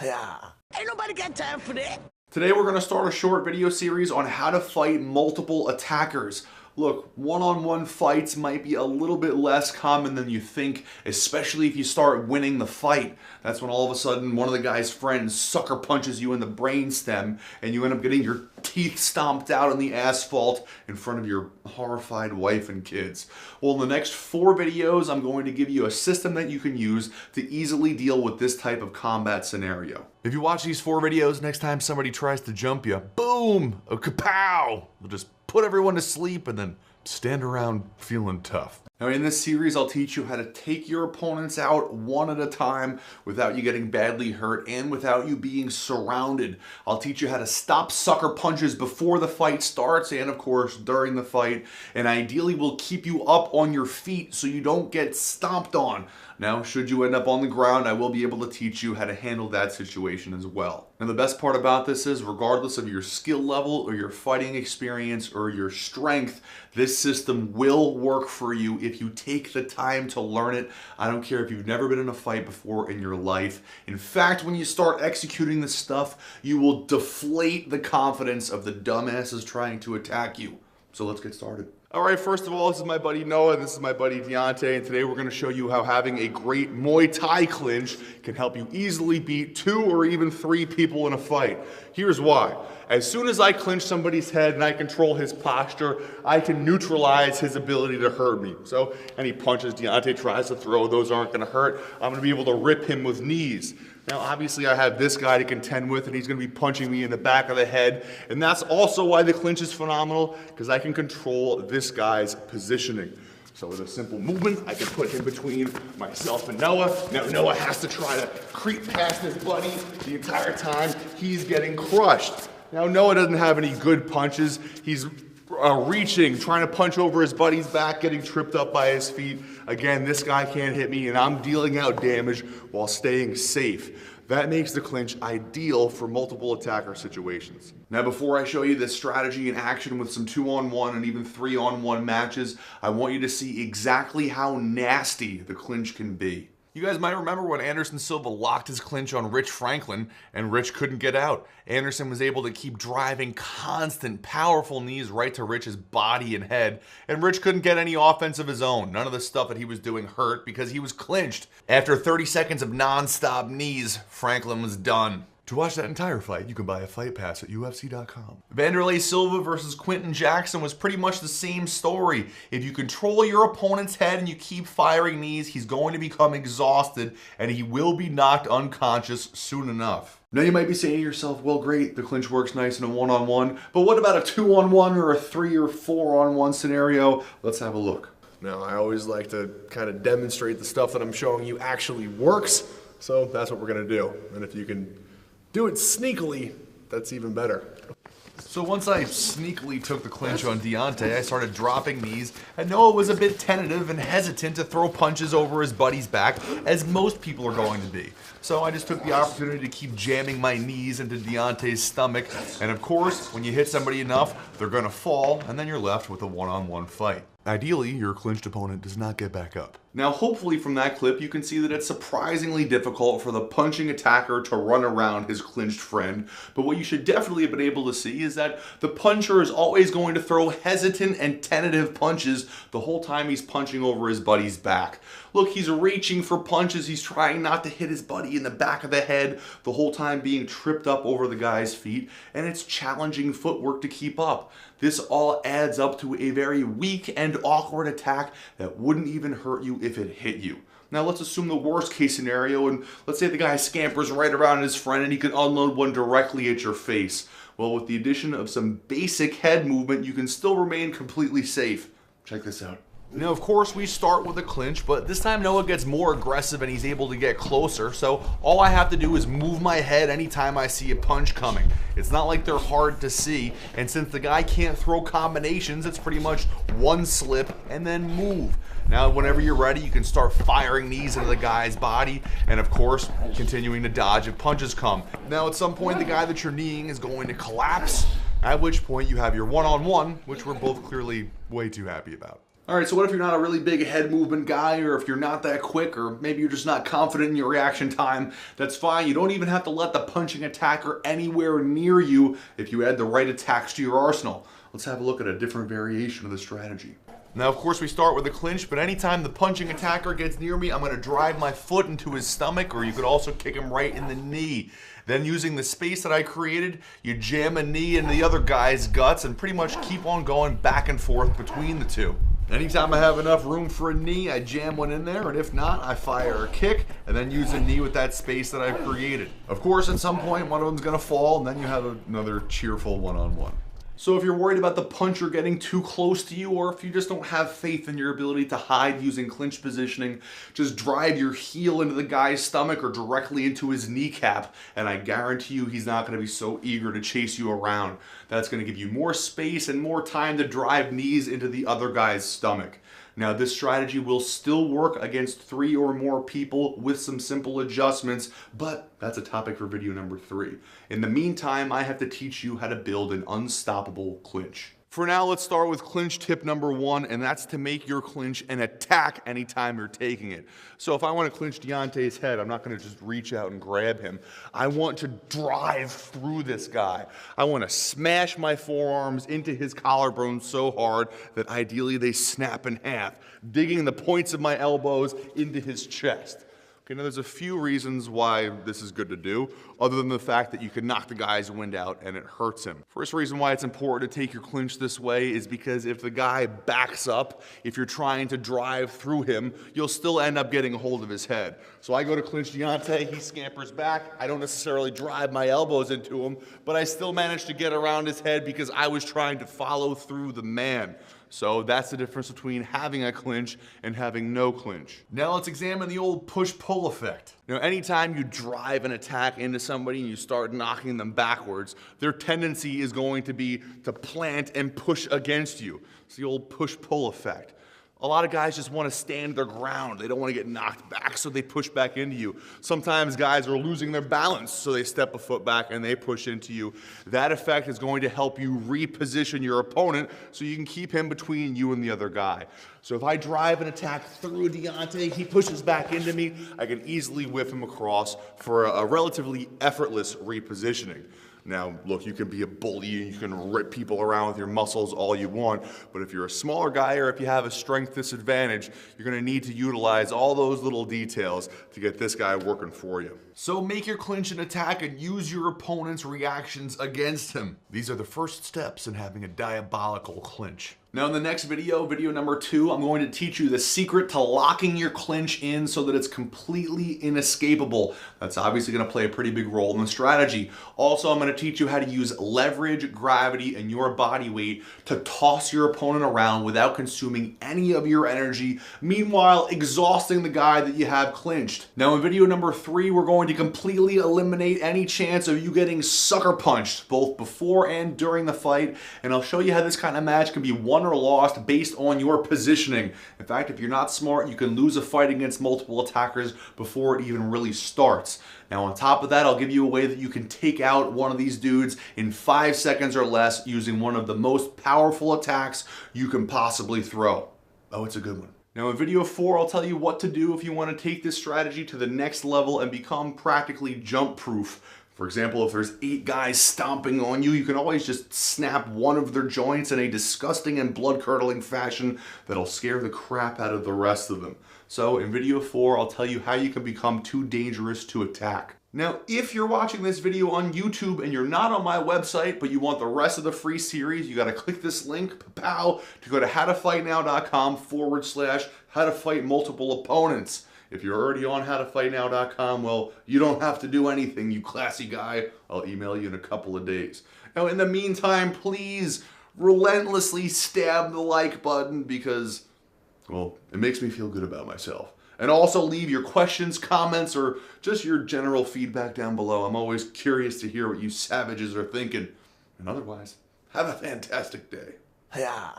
Yeah. Ain't nobody got time for that. Today we're going to start a short video series on how to fight multiple attackers. Look, one-on-one fights might be a little bit less common than you think, especially if you start winning the fight. That's when all of a sudden one of the guy's friends sucker punches you in the brainstem and you end up getting your teeth stomped out on the asphalt in front of your horrified wife and kids. Well, in the next 4 videos, I'm going to give you a system that you can use to easily deal with this type of combat scenario. If you watch these 4 videos, next time somebody tries to jump you, boom, a kapow! You'll just put everyone to sleep and then stand around feeling tough. Now in this series, I'll teach you how to take your opponents out one at a time without you getting badly hurt and without you being surrounded. I'll teach you how to stop sucker punches before the fight starts and of course during the fight, and ideally will keep you up on your feet so you don't get stomped on. Now, should you end up on the ground, I will be able to teach you how to handle that situation as well. Now, the best part about this is, regardless of your skill level or your fighting experience or your strength, this system will work for you if you take the time to learn it. I don't care if you've never been in a fight before in your life. In fact, when you start executing this stuff, you will deflate the confidence of the dumbasses trying to attack you. So let's get started. All right, first of all, this is my buddy Noah, and this is my buddy Deontay, and today we're going to show you how having a great Muay Thai clinch can help you easily beat 2 or even 3 people in a fight. Here's why. As soon as I clinch somebody's head and I control his posture, I can neutralize his ability to hurt me. So any punches Deontay tries to throw, those aren't going to hurt. I'm going to be able to rip him with knees. Now, obviously, I have this guy to contend with, and he's going to be punching me in the back of the head. And that's also why the clinch is phenomenal, because I can control this guy's positioning. So with a simple movement, I can put him between myself and Noah. Now, Noah has to try to creep past his buddy the entire time. He's getting crushed. Now, Noah doesn't have any good punches. He's reaching, trying to punch over his buddy's back, getting tripped up by his feet. Again, this guy can't hit me, and I'm dealing out damage while staying safe. That makes the clinch ideal for multiple attacker situations. Now, before I show you this strategy in action with some 2-on-1 and even 3-on-1 matches, I want you to see exactly how nasty the clinch can be. You guys might remember when Anderson Silva locked his clinch on Rich Franklin and Rich couldn't get out. Anderson was able to keep driving constant, powerful knees right to Rich's body and head, and Rich couldn't get any offense of his own. None of the stuff that he was doing hurt because he was clinched. After 30 seconds of non-stop knees, Franklin was done. To watch that entire fight, you can buy a fight pass at UFC.com. Vanderlei Silva versus Quinton Jackson was pretty much the same story. If you control your opponent's head and you keep firing knees, he's going to become exhausted and he will be knocked unconscious soon enough. Now you might be saying to yourself, well great, the clinch works nice in a 1-on-1, but what about a 2-on-1 or a 3 or 4-on-1 scenario? Let's have a look. Now I always like to kind of demonstrate the stuff that I'm showing you actually works, so that's what we're gonna do. And if you can do it sneakily, that's even better. So once I sneakily took the clinch on Deontay, I started dropping knees, and Noah was a bit tentative and hesitant to throw punches over his buddy's back, as most people are going to be. So I just took the opportunity to keep jamming my knees into Deontay's stomach, and of course, when you hit somebody enough, they're gonna fall, and then you're left with a 1-on-1 fight. Ideally, your clinched opponent does not get back up. Now, hopefully from that clip, you can see that it's surprisingly difficult for the punching attacker to run around his clinched friend, but what you should definitely have been able to see is that the puncher is always going to throw hesitant and tentative punches the whole time he's punching over his buddy's back. Look, he's reaching for punches, he's trying not to hit his buddy in the back of the head, the whole time being tripped up over the guy's feet, and it's challenging footwork to keep up. This all adds up to a very weak and awkward attack that wouldn't even hurt you if it hit you. Now let's assume the worst case scenario, and let's say the guy scampers right around his friend and he can unload one directly at your face. Well, with the addition of some basic head movement, you can still remain completely safe. Check this out. Now, of course, we start with a clinch, but this time Noah gets more aggressive and he's able to get closer, so all I have to do is move my head anytime I see a punch coming. It's not like they're hard to see, and since the guy can't throw combinations, it's pretty much one slip and then move. Now, whenever you're ready, you can start firing knees into the guy's body, and of course, continuing to dodge if punches come. Now, at some point, the guy that you're kneeing is going to collapse, at which point you have your 1-on-1, which we're both clearly way too happy about. All right, so what if you're not a really big head movement guy, or if you're not that quick, or maybe you're just not confident in your reaction time? That's fine. You don't even have to let the punching attacker anywhere near you if you add the right attacks to your arsenal. Let's have a look at a different variation of the strategy. Now, of course, we start with a clinch, but anytime the punching attacker gets near me, I'm going to drive my foot into his stomach, or you could also kick him right in the knee. Then, using the space that I created, you jam a knee into the other guy's guts and pretty much keep on going back and forth between the two. Anytime I have enough room for a knee, I jam one in there, and if not, I fire a kick and then use a knee with that space that I've created. Of course, at some point, one of them's going to fall, and then you have another cheerful one-on-one. So if you're worried about the puncher getting too close to you, or if you just don't have faith in your ability to hide using clinch positioning, just drive your heel into the guy's stomach or directly into his kneecap, and I guarantee you he's not going to be so eager to chase you around. That's going to give you more space and more time to drive knees into the other guy's stomach. Now, this strategy will still work against 3 or more people with some simple adjustments, but that's a topic for video number 3. In the meantime, I have to teach you how to build an unstoppable clinch. For now, let's start with clinch tip number 1, and that's to make your clinch an attack anytime you're taking it. So if I want to clinch Deontay's head, I'm not going to just reach out and grab him. I want to drive through this guy. I want to smash my forearms into his collarbone so hard that ideally they snap in half, digging the points of my elbows into his chest. Okay, now there's a few reasons why this is good to do, other than the fact that you can knock the guy's wind out and it hurts him. First reason why it's important to take your clinch this way is because if the guy backs up, if you're trying to drive through him, you'll still end up getting a hold of his head. So I go to clinch Deontay, he scampers back. I don't necessarily drive my elbows into him, but I still manage to get around his head because I was trying to follow through the man. So that's the difference between having a clinch and having no clinch. Now let's examine the old push-pull effect. Now, anytime you drive an attack into somebody and you start knocking them backwards, their tendency is going to be to plant and push against you. It's the old push-pull effect. A lot of guys just want to stand their ground. They don't want to get knocked back, so they push back into you. Sometimes guys are losing their balance, so they step a foot back and they push into you. That effect is going to help you reposition your opponent so you can keep him between you and the other guy. So if I drive an attack through Deontay, he pushes back into me, I can easily whip him across for a relatively effortless repositioning. Now, look, you can be a bully and you can rip people around with your muscles all you want, but if you're a smaller guy or if you have a strength disadvantage, you're going to need to utilize all those little details to get this guy working for you. So make your clinch an attack and use your opponent's reactions against him. These are the first steps in having a diabolical clinch. Now in the next video, video number 2, I'm going to teach you the secret to locking your clinch in so that it's completely inescapable. That's obviously going to play a pretty big role in the strategy. Also, I'm going to teach you how to use leverage, gravity, and your body weight to toss your opponent around without consuming any of your energy, meanwhile exhausting the guy that you have clinched. Now in video number 3, we're going to completely eliminate any chance of you getting sucker punched both before and during the fight, and I'll show you how this kind of match can be won or lost based on your positioning. In fact, if you're not smart, you can lose a fight against multiple attackers before it even really starts. Now on top of that, I'll give you a way that you can take out one of these dudes in 5 seconds or less using one of the most powerful attacks you can possibly throw. Oh, it's a good one. Now in video 4, I'll tell you what to do if you want to take this strategy to the next level and become practically jump proof. For example, if there's 8 guys stomping on you, you can always just snap one of their joints in a disgusting and blood-curdling fashion that'll scare the crap out of the rest of them. So in video 4, I'll tell you how you can become too dangerous to attack. Now, if you're watching this video on YouTube and you're not on my website, but you want the rest of the free series, you gotta click this link, pow, to go to howtofightnow.com/how-to-fight-multiple-opponents. If you're already on howtofightnow.com, well, you don't have to do anything, you classy guy. I'll email you in a couple of days. Now, in the meantime, please relentlessly stab the like button because, well, it makes me feel good about myself. And also leave your questions, comments, or just your general feedback down below. I'm always curious to hear what you savages are thinking. And otherwise, have a fantastic day. Yeah.